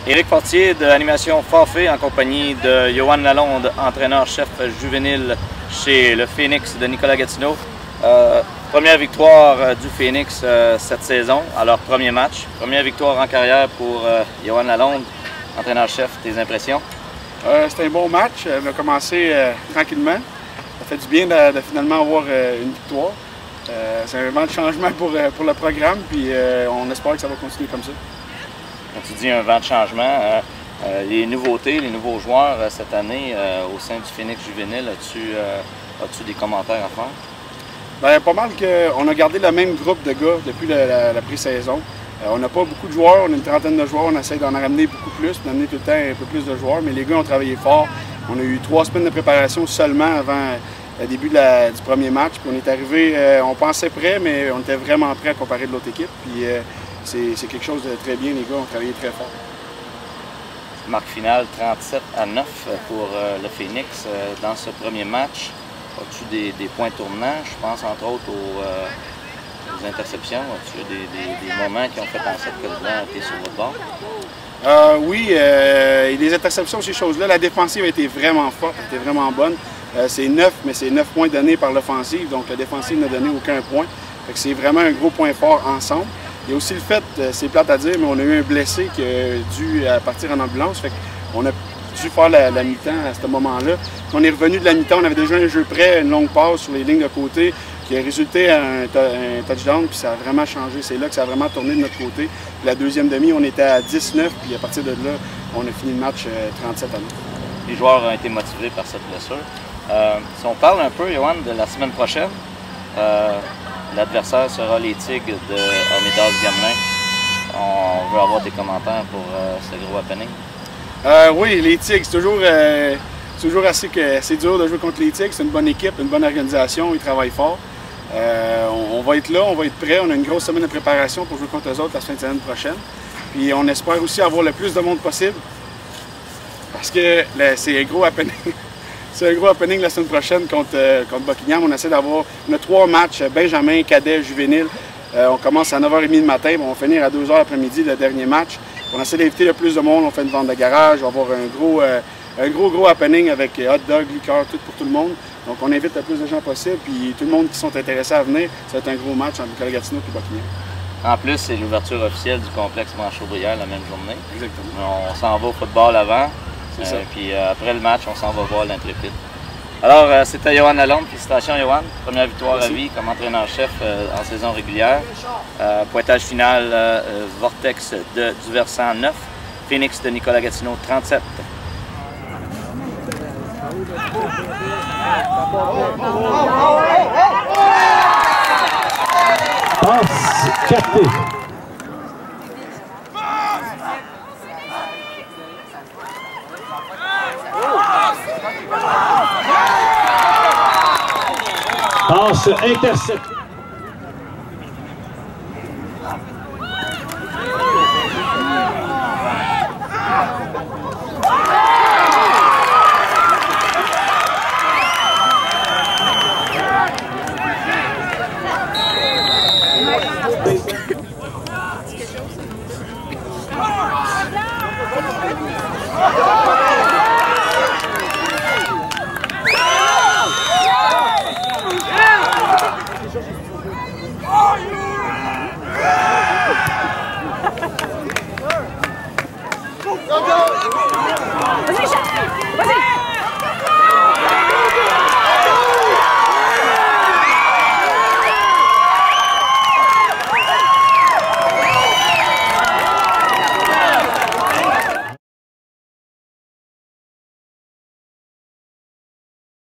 Éric Fortier de Animation Forfait en compagnie de Yoann Lalonde, entraîneur-chef juvénile chez le Phoenix de Nicolas Gatineau. Première victoire du Phoenix cette saison, à leur premier match. Première victoire en carrière pour Yoann Lalonde, entraîneur-chef. Tes impressions? C'était un bon match. On a commencé tranquillement. Ça fait du bien de finalement avoir une victoire. C'est un vent de changement pour le programme, puis on espère que ça va continuer comme ça. Quand tu dis un vent de changement, les nouveautés, les nouveaux joueurs cette année au sein du Phoenix juvénile, as-tu des commentaires à faire? Bien, pas mal qu'on a gardé le même groupe de gars depuis la pré-saison. On n'a pas beaucoup de joueurs, on a une trentaine de joueurs, on essaie d'en ramener beaucoup plus, d'amener tout le temps un peu plus de joueurs, mais les gars ont travaillé fort. On a eu 3 semaines de préparation seulement avant le début du premier match. Puis on est arrivé, on pensait prêt, mais on était vraiment prêt à comparer de l'autre équipe. Puis c'est quelque chose de très bien, les gars ont travaillé très fort. Marque finale 37-9 pour le Phoenix dans ce premier match. As-tu des points tournants? Je pense entre autres aux interceptions. As-tu des moments qui ont fait en sorte que le blanc était sur votre bord? Oui, les interceptions, ces choses-là. La défensive a été vraiment forte, a été vraiment bonne. C'est 9, mais c'est 9 points donnés par l'offensive, donc la défensive n'a donné aucun point. C'est vraiment un gros point fort ensemble. Il y a aussi le fait, c'est plate à dire, mais on a eu un blessé qui a dû partir en ambulance. On a dû faire la mi-temps à ce moment-là. Quand on est revenu de la mi-temps, on avait déjà un jeu prêt, une longue passe sur les lignes de côté qui a résulté à un touchdown, puis ça a vraiment changé. C'est là que ça a vraiment tourné de notre côté. Puis la deuxième demi, on était à 19, puis à partir de là, on a fini le match 37-9. Les joueurs ont été motivés par cette blessure. Si on parle un peu, Yoann, de la semaine prochaine, l'adversaire sera les Tigres de Hormidas-Gamelin. On veut avoir tes commentaires pour ce gros happening. Oui, les Tigres, c'est toujours assez dur de jouer contre les Tigres. C'est une bonne équipe, une bonne organisation, ils travaillent fort. On va être là, on va être prêt. On a une grosse semaine de préparation pour jouer contre eux autres la fin de semaine prochaine. Puis on espère aussi avoir le plus de monde possible parce que c'est un gros happening. C'est un gros happening la semaine prochaine contre Buckingham. On essaie d'avoir 3 matchs, Benjamin, cadet, juvénile. On commence à 9h30 le matin, on va finir à 2h l'après-midi le dernier match. On essaie d'inviter le plus de monde, on fait une vente de garage, on va avoir un gros happening avec hot dog, liqueur, tout pour tout le monde. Donc on invite le plus de gens possible, puis tout le monde qui sont intéressés à venir, ça va être un gros match entre Nicolas Gatineau et Buckingham. En plus, c'est l'ouverture officielle du complexe Manchaubrière la même journée. Exactement. On s'en va au football avant, puis après le match, on s'en va voir l'Intrépide. Alors, c'était Yoann Lalonde. Félicitations, Yoann. Première victoire à vie comme entraîneur-chef en saison régulière. Pointage final, Vortex du versant 9, Phoenix de Nicolas Gatineau 37. Passe capté. Passe interceptée.